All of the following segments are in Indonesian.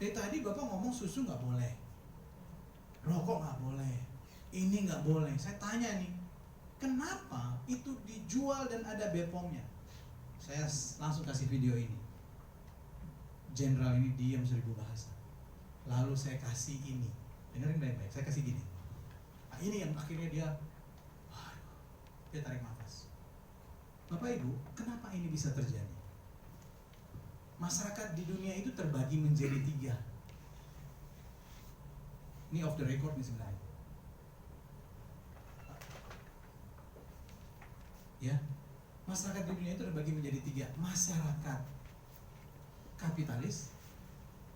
Dari tadi Bapak ngomong susu nggak boleh, rokok nggak boleh, ini nggak boleh. Saya tanya nih, kenapa itu dijual dan ada BPOM-nya? Saya langsung kasih video ini. Jenderal ini diam 1000 bahasa. Lalu saya kasih ini, dengerin baik-baik. Saya kasih gini. Nah, ini yang akhirnya dia tarik nafas. Bapak Ibu, kenapa ini bisa terjadi? Masyarakat di dunia itu terbagi menjadi 3. Ini off the record nih sebenarnya. Ya, masyarakat di dunia itu terbagi menjadi 3. Masyarakat kapitalis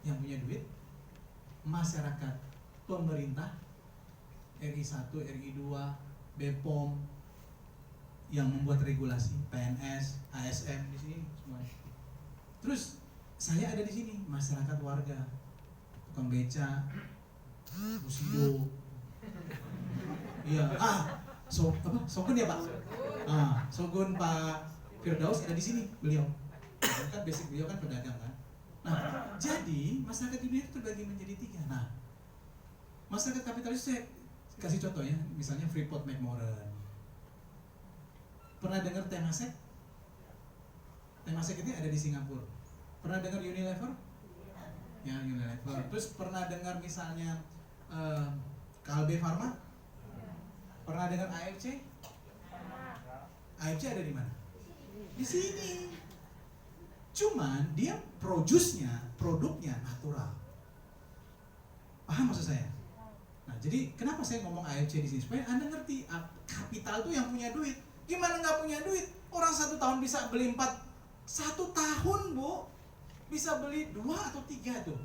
yang punya duit, masyarakat pemerintah, RI 1, RI 2, BPOM yang membuat regulasi, PNS, ASN di sini semuanya. Terus saya ada di sini, masyarakat warga, tukang beca, Busido, iya, Sogun ya Pak, Sogun Pak Firdaus ada di sini, beliau, kan basic beliau kan pedagang kan. Nah, jadi masyarakat dunia itu terbagi menjadi 3. Nah, masyarakat kapitalis saya kasih contoh ya, misalnya Freeport McMoran. Pernah dengar Temasek? Temasek itu ada di Singapura. Pernah dengar Unilever? Ya, Unilever. Terus pernah dengar misalnya Kalbe Pharma? Pernah dengar AFC? AFC ada di mana? Di sini. Cuman dia produknya natural. Paham maksud saya? Nah, jadi kenapa saya ngomong AFC di sini? Supaya Anda ngerti, kapital tuh yang punya duit. Gimana nggak punya duit? Orang 1 tahun bisa beli 1 tahun Bu, bisa beli 2 atau 3 tuh.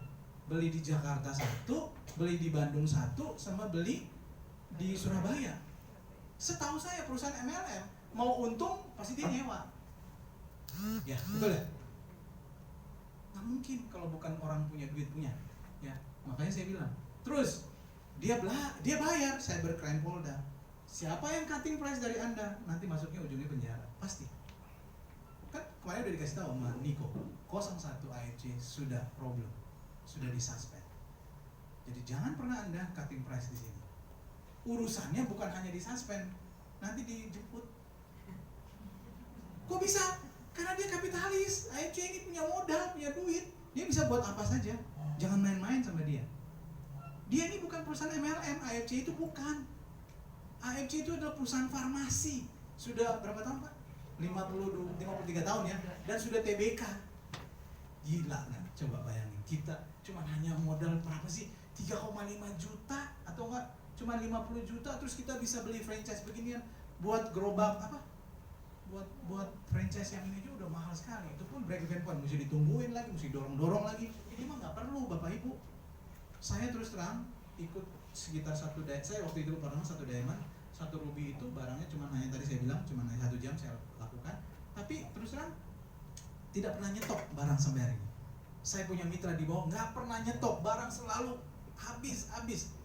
Beli di Jakarta 1, beli di Bandung 1, sama beli di Surabaya. Setahu saya perusahaan MLM mau untung pasti dia nyewa. Ya, betul ya? Nggak mungkin kalau bukan orang punya duit punya. Ya, makanya saya bilang. Terus dia bayar cybercrime Polda. Siapa yang cutting price dari Anda? Nanti masuknya ujungnya penjara, pasti. Kan kemarin udah dikasih tahu sama Niko, 01 AFC sudah problem, sudah disuspend. Jadi jangan pernah Anda cutting price di sini. Urusannya bukan hanya disuspend, nanti dijemput. Kok bisa? Karena dia kapitalis. AFC ini punya modal, punya duit. Dia bisa buat apa saja. Jangan main-main sama dia. Dia ini bukan perusahaan MLM, AFC itu bukan. AFC itu adalah perusahaan farmasi. Sudah berapa tahun Pak? 53 tahun ya. Dan sudah TBK. Gila kan? Coba bayangin, kita cuma hanya modal berapa sih? 3,5 juta atau enggak? Cuma 50 juta terus kita bisa beli franchise beginian. Buat gerobak apa? Buat franchise yang ini aja udah mahal sekali. Itu pun break even point, mesti ditungguin lagi, mesti dorong lagi. Ini mah nggak perlu Bapak Ibu. Saya terus terang ikut sekitar saya waktu itu pernah 1 diamond, 1 ruby itu barangnya cuma hanya tadi saya bilang cuma hanya 1 jam saya lakukan. Tapi terus terang tidak pernah nyetok barang sampai hari ini. Saya punya mitra di bawah nggak pernah nyetok barang, selalu habis.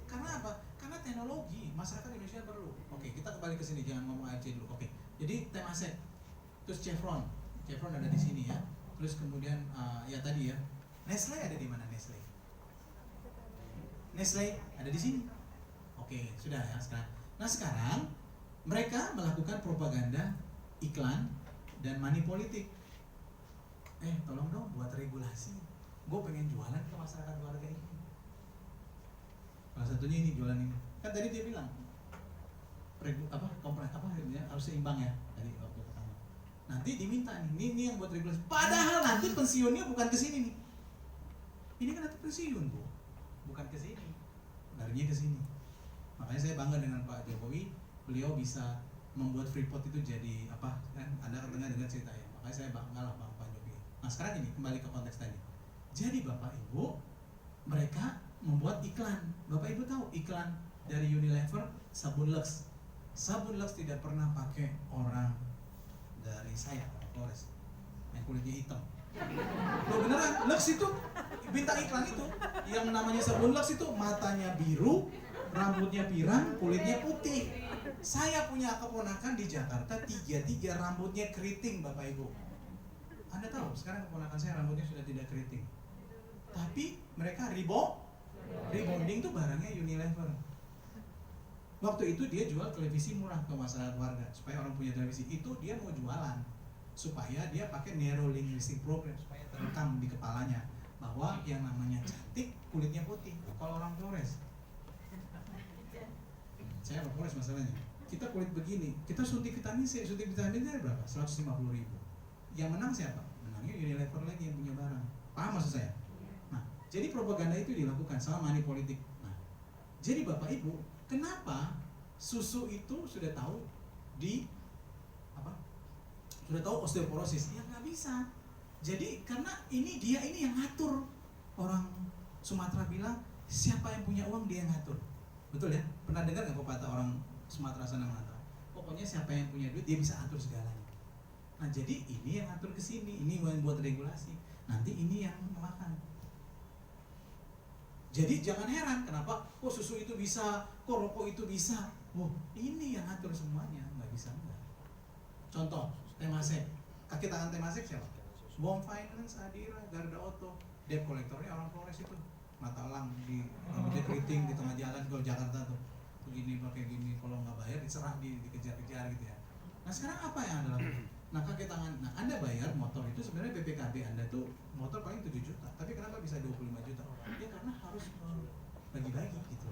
Karena apa? Karena teknologi masyarakat Indonesia perlu. Oke, kita kembali ke sini, jangan ngomong AFC dulu. Oke. Jadi Temasek, terus Chevron ada di sini ya. Terus kemudian ya tadi ya, Nestle ada di mana Nestle? Nestle ada di sini. Oke, sudah ya sekarang. Nah sekarang mereka melakukan propaganda, iklan, dan money politik. Tolong dong buat regulasi. Gue pengen jualan ke masyarakat keluarga ini. Salah satunya ini jualan ini. Kan tadi dia bilang harus seimbang ya tadi waktu pertama. Nanti diminta nih, ini yang buat regulasi. Padahal nanti pensiunnya bukan ke sini nih. Ini kan nanti pensiun Bu, bukan ke sini, larinya ke sini. Makanya saya bangga dengan Pak Jokowi, beliau bisa membuat Freeport itu jadi apa kan? Anda dengar ceritanya. Makanya saya bangga lah Pak Jokowi. Nah sekarang ini kembali ke konteks tadi. Jadi Bapak Ibu, mereka membuat iklan. Bapak Ibu tahu iklan dari Unilever sabun Lux. Sabun Lux tidak pernah pakai orang dari saya, Flores, yang kulitnya hitam. Loh beneran, Lux itu bintang iklan itu, yang namanya sabun Lux itu matanya biru, rambutnya pirang, kulitnya putih. Saya punya keponakan di Jakarta 3 rambutnya keriting Bapak Ibu. Anda tahu sekarang keponakan saya rambutnya sudah tidak keriting. Tapi mereka rebonding tuh barangnya Unilever. Waktu itu dia jual televisi murah ke masyarakat warga supaya orang punya televisi. Itu dia mau jualan supaya dia pakai narrow linguistic program supaya terekam di kepalanya bahwa yang namanya cantik kulitnya putih. Kalau orang Flores, saya orang Flores masalahnya, kita kulit begini, kita suntik vitamin C berapa? 150.000. Yang menang siapa? Menangnya Unilever lagi yang punya barang. Paham maksud saya? Nah, jadi propaganda itu dilakukan sama money politik. Nah, jadi Bapak Ibu, kenapa susu itu sudah tahu sudah tahu osteoporosis? Ya nggak bisa. Jadi karena ini yang ngatur. Orang Sumatera bilang siapa yang punya uang dia yang ngatur. Betul ya? Pernah dengar nggak pepatah orang Sumatera sana mengatakan? Pokoknya siapa yang punya duit dia bisa atur segalanya. Nah jadi ini yang ngatur ke sini, ini yang buat regulasi. Nanti ini yang memakan. Jadi jangan heran kenapa susu itu bisa, rokok itu bisa. Ini yang ngatur semuanya, nggak bisa enggak. Contoh, Temasek, kaki tangan Temasek siapa? Bom Finance, Adira, Garda Auto, debt kolektornya orang Flores itu. Mata elang di rambutnya keriting di tengah jalan kalau Jakarta tuh. Begini pakai gini, kalau nggak bayar diserang, dikejar-kejar gitu ya. Nah sekarang apa yang Anda lakukan? Nah kaki tangan, Anda bayar motor itu sebenarnya BPKB Anda tuh motor paling 7 juta, tapi kenapa bisa 25 juta? Ya karena harus bagi-bagi gitu.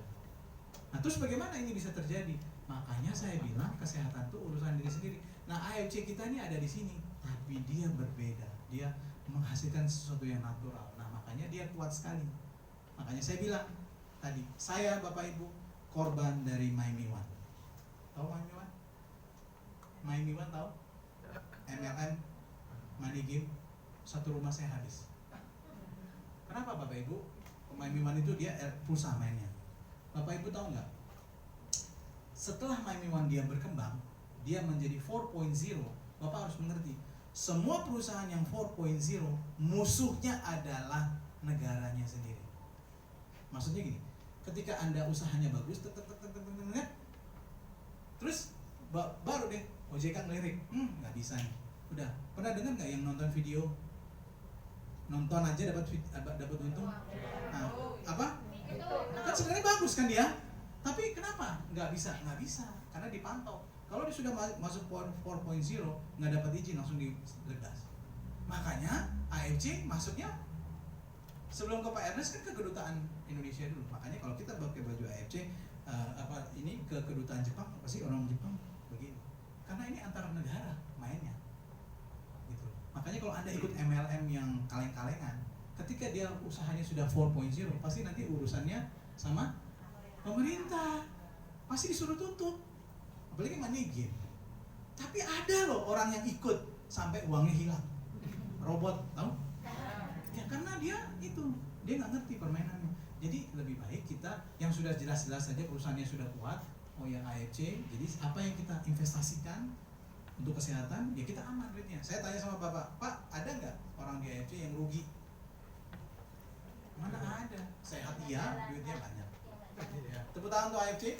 Nah terus bagaimana ini bisa terjadi? Makanya saya bilang kesehatan itu urusan diri sendiri. Nah AFC kita ini ada di sini, tapi dia berbeda. Dia menghasilkan sesuatu yang natural. Nah makanya dia kuat sekali. Makanya saya bilang tadi, saya Bapak Ibu korban dari Miami One. Tahu Miami One? Miami One tahu? MLM, money game, satu rumah saya habis. Kenapa Bapak Ibu? Miami One itu dia pulsa mainnya. Bapak Ibu tahu nggak? Setelah Miami One dia berkembang, dia menjadi 4.0. Bapak harus mengerti, semua perusahaan yang 4.0 musuhnya adalah negaranya sendiri. Maksudnya gini, ketika Anda usahanya bagus, terus baru deh OJK ngelirik, nggak bisa nih. Udah, pernah dengar nggak yang nonton video? Nonton aja dapat untung. Nah, apa? Kan sebenarnya bagus kan dia, tapi kenapa nggak bisa? Nggak bisa, karena dipantau. Kalau dia sudah masuk 4.0 nggak dapat izin langsung diledas. Makanya AFC masuknya sebelum ke Pak Ernest kan ke kedutaan Indonesia dulu. Makanya kalau kita pakai baju AFC ini ke kedutaan Jepang, pasti orang Jepang begini. Karena ini antar negara mainnya. Gitu. Makanya kalau Anda ikut MLM yang kaleng-kalengan, ketika dia usahanya sudah 4.0, pasti nanti urusannya sama pemerintah. Pasti disuruh tutup. Apalagi money game. Tapi ada loh orang yang ikut sampai uangnya hilang. Robot, tahu? Ya karena dia nggak ngerti permainannya. Jadi lebih baik kita yang sudah jelas-jelas saja perusahaannya sudah kuat, yang AFC. Jadi apa yang kita investasikan untuk kesehatan, ya kita aman duitnya. Saya tanya sama Bapak, Pak, ada nggak orang di AFC yang rugi? Mana ada? Sehat iya, duitnya banyak. Ya. Tepuk tangan untuk AFC.